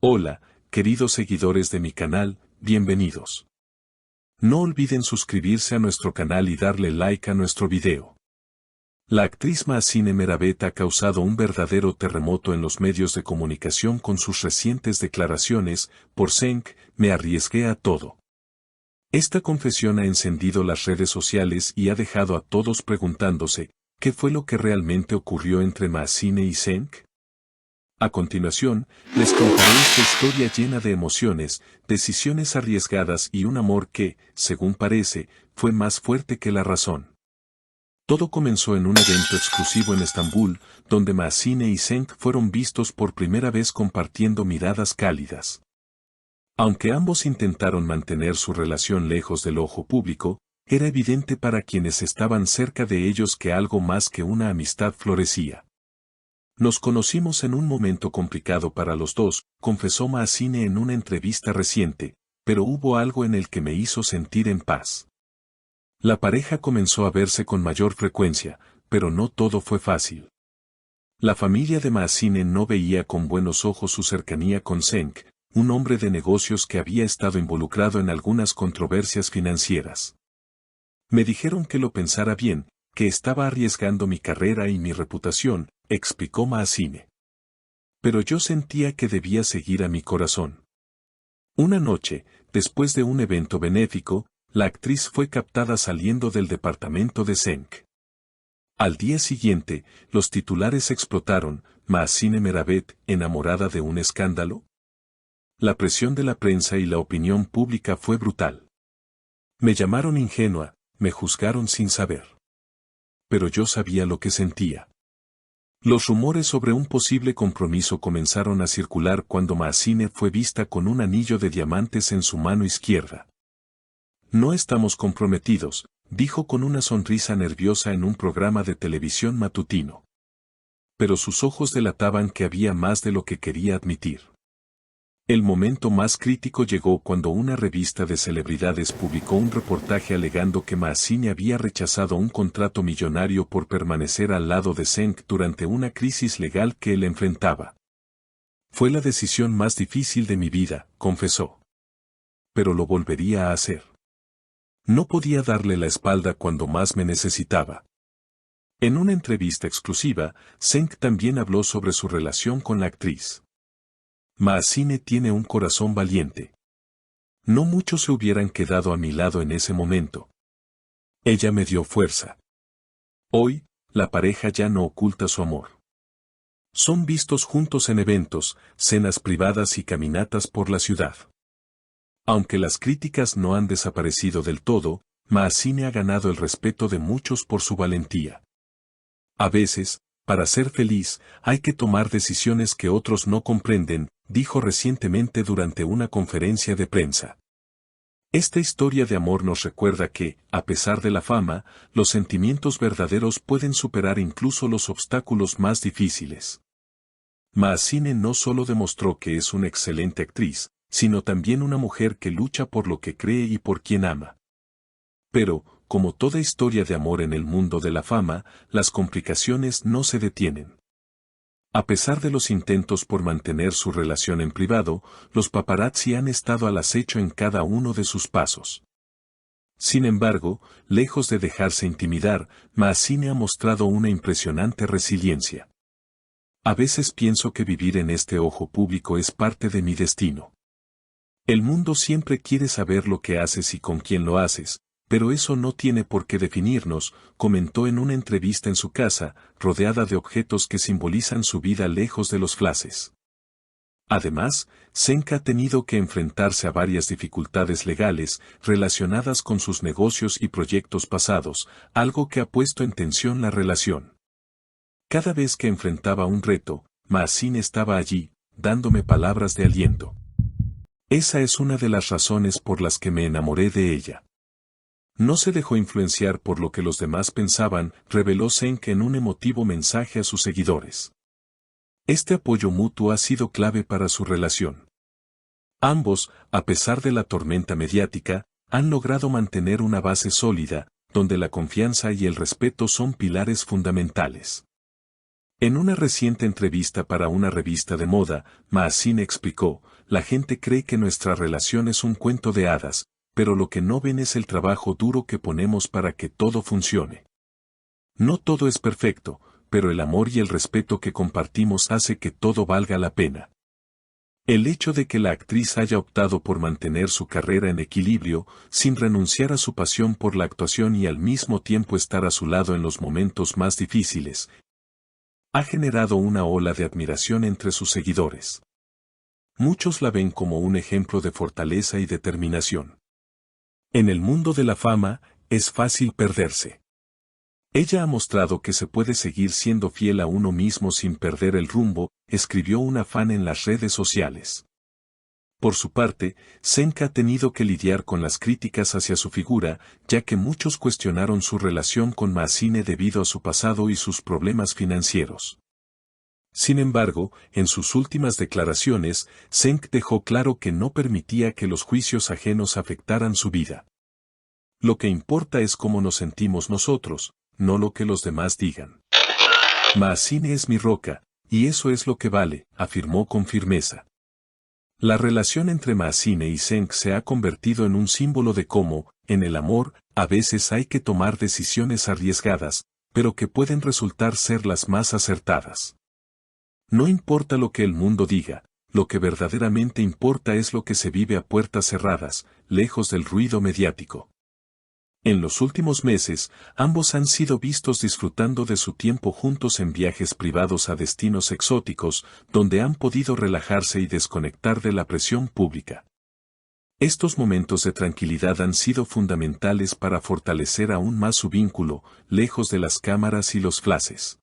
Hola, queridos seguidores de mi canal, bienvenidos. No olviden suscribirse a nuestro canal y darle like a nuestro video. La actriz Mahsine Meravet ha causado un verdadero terremoto en los medios de comunicación con sus recientes declaraciones: por Cenk, me arriesgué a todo. Esta confesión ha encendido las redes sociales y ha dejado a todos preguntándose, ¿qué fue lo que realmente ocurrió entre Mahsine y Cenk? A continuación, les contaré esta historia llena de emociones, decisiones arriesgadas y un amor que, según parece, fue más fuerte que la razón. Todo comenzó en un evento exclusivo en Estambul, donde Mahsine y Cenk fueron vistos por primera vez compartiendo miradas cálidas. Aunque ambos intentaron mantener su relación lejos del ojo público, era evidente para quienes estaban cerca de ellos que algo más que una amistad florecía. Nos conocimos en un momento complicado para los dos, confesó Mahsine en una entrevista reciente, pero hubo algo en el que me hizo sentir en paz. La pareja comenzó a verse con mayor frecuencia, pero no todo fue fácil. La familia de Mahsine no veía con buenos ojos su cercanía con Cenk, un hombre de negocios que había estado involucrado en algunas controversias financieras. Me dijeron que lo pensara bien, que estaba arriesgando mi carrera y mi reputación, explicó Mahsine. Pero yo sentía que debía seguir a mi corazón. Una noche, después de un evento benéfico, la actriz fue captada saliendo del departamento de Cenk. Al día siguiente, los titulares explotaron: Mahsine Meravet, enamorada de un escándalo. La presión de la prensa y la opinión pública fue brutal. Me llamaron ingenua, me juzgaron sin saber. Pero yo sabía lo que sentía. Los rumores sobre un posible compromiso comenzaron a circular cuando Mahsine fue vista con un anillo de diamantes en su mano izquierda. No estamos comprometidos, dijo con una sonrisa nerviosa en un programa de televisión matutino. Pero sus ojos delataban que había más de lo que quería admitir. El momento más crítico llegó cuando una revista de celebridades publicó un reportaje alegando que Mahsine había rechazado un contrato millonario por permanecer al lado de Cenk durante una crisis legal que él enfrentaba. Fue la decisión más difícil de mi vida, confesó. Pero lo volvería a hacer. No podía darle la espalda cuando más me necesitaba. En una entrevista exclusiva, Cenk también habló sobre su relación con la actriz. Mahsine tiene un corazón valiente. No muchos se hubieran quedado a mi lado en ese momento. Ella me dio fuerza. Hoy, la pareja ya no oculta su amor. Son vistos juntos en eventos, cenas privadas y caminatas por la ciudad. Aunque las críticas no han desaparecido del todo, Mahsine ha ganado el respeto de muchos por su valentía. A veces, para ser feliz, hay que tomar decisiones que otros no comprenden, dijo recientemente durante una conferencia de prensa. Esta historia de amor nos recuerda que, a pesar de la fama, los sentimientos verdaderos pueden superar incluso los obstáculos más difíciles. Mahsine no solo demostró que es una excelente actriz, sino también una mujer que lucha por lo que cree y por quien ama. Pero, como toda historia de amor en el mundo de la fama, las complicaciones no se detienen. A pesar de los intentos por mantener su relación en privado, los paparazzi han estado al acecho en cada uno de sus pasos. Sin embargo, lejos de dejarse intimidar, Mahsine ha mostrado una impresionante resiliencia. A veces pienso que vivir en este ojo público es parte de mi destino. El mundo siempre quiere saber lo que haces y con quién lo haces, pero eso no tiene por qué definirnos, comentó en una entrevista en su casa, rodeada de objetos que simbolizan su vida lejos de los flashes. Además, Cenk ha tenido que enfrentarse a varias dificultades legales relacionadas con sus negocios y proyectos pasados, algo que ha puesto en tensión la relación. Cada vez que enfrentaba un reto, Mahsine estaba allí, dándome palabras de aliento. Esa es una de las razones por las que me enamoré de ella. No se dejó influenciar por lo que los demás pensaban, reveló Cenk en un emotivo mensaje a sus seguidores. Este apoyo mutuo ha sido clave para su relación. Ambos, a pesar de la tormenta mediática, han logrado mantener una base sólida, donde la confianza y el respeto son pilares fundamentales. En una reciente entrevista para una revista de moda, Mahsine explicó: la gente cree que nuestra relación es un cuento de hadas, pero lo que no ven es el trabajo duro que ponemos para que todo funcione. No todo es perfecto, pero el amor y el respeto que compartimos hace que todo valga la pena. El hecho de que la actriz haya optado por mantener su carrera en equilibrio, sin renunciar a su pasión por la actuación y al mismo tiempo estar a su lado en los momentos más difíciles, ha generado una ola de admiración entre sus seguidores. Muchos la ven como un ejemplo de fortaleza y determinación. En el mundo de la fama, es fácil perderse. Ella ha mostrado que se puede seguir siendo fiel a uno mismo sin perder el rumbo, escribió una fan en las redes sociales. Por su parte, Cenk ha tenido que lidiar con las críticas hacia su figura, ya que muchos cuestionaron su relación con Maazine debido a su pasado y sus problemas financieros. Sin embargo, en sus últimas declaraciones, Cenk dejó claro que no permitía que los juicios ajenos afectaran su vida. Lo que importa es cómo nos sentimos nosotros, no lo que los demás digan. Maazine es mi roca, y eso es lo que vale, afirmó con firmeza. La relación entre Maazine y Cenk se ha convertido en un símbolo de cómo, en el amor, a veces hay que tomar decisiones arriesgadas, pero que pueden resultar ser las más acertadas. No importa lo que el mundo diga, lo que verdaderamente importa es lo que se vive a puertas cerradas, lejos del ruido mediático. En los últimos meses, ambos han sido vistos disfrutando de su tiempo juntos en viajes privados a destinos exóticos, donde han podido relajarse y desconectar de la presión pública. Estos momentos de tranquilidad han sido fundamentales para fortalecer aún más su vínculo, lejos de las cámaras y los flashes.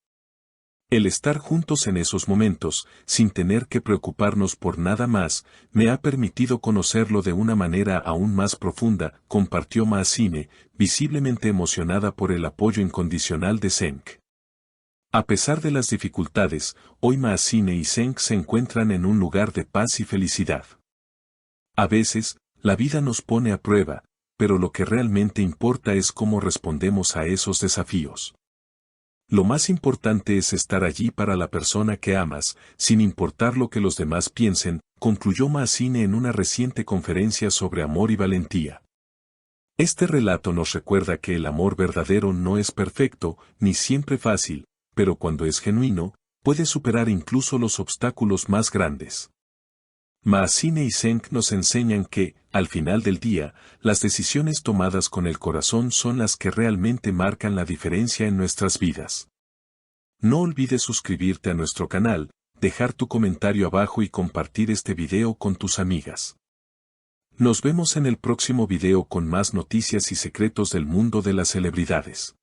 El estar juntos en esos momentos, sin tener que preocuparnos por nada más, me ha permitido conocerlo de una manera aún más profunda, compartió Maazine, visiblemente emocionada por el apoyo incondicional de Cenk. A pesar de las dificultades, hoy Maazine y Cenk se encuentran en un lugar de paz y felicidad. A veces, la vida nos pone a prueba, pero lo que realmente importa es cómo respondemos a esos desafíos. Lo más importante es estar allí para la persona que amas, sin importar lo que los demás piensen, concluyó Maazine en una reciente conferencia sobre amor y valentía. Este relato nos recuerda que el amor verdadero no es perfecto, ni siempre fácil, pero cuando es genuino, puede superar incluso los obstáculos más grandes. Maazine y Cenk nos enseñan que, al final del día, las decisiones tomadas con el corazón son las que realmente marcan la diferencia en nuestras vidas. No olvides suscribirte a nuestro canal, dejar tu comentario abajo y compartir este video con tus amigas. Nos vemos en el próximo video con más noticias y secretos del mundo de las celebridades.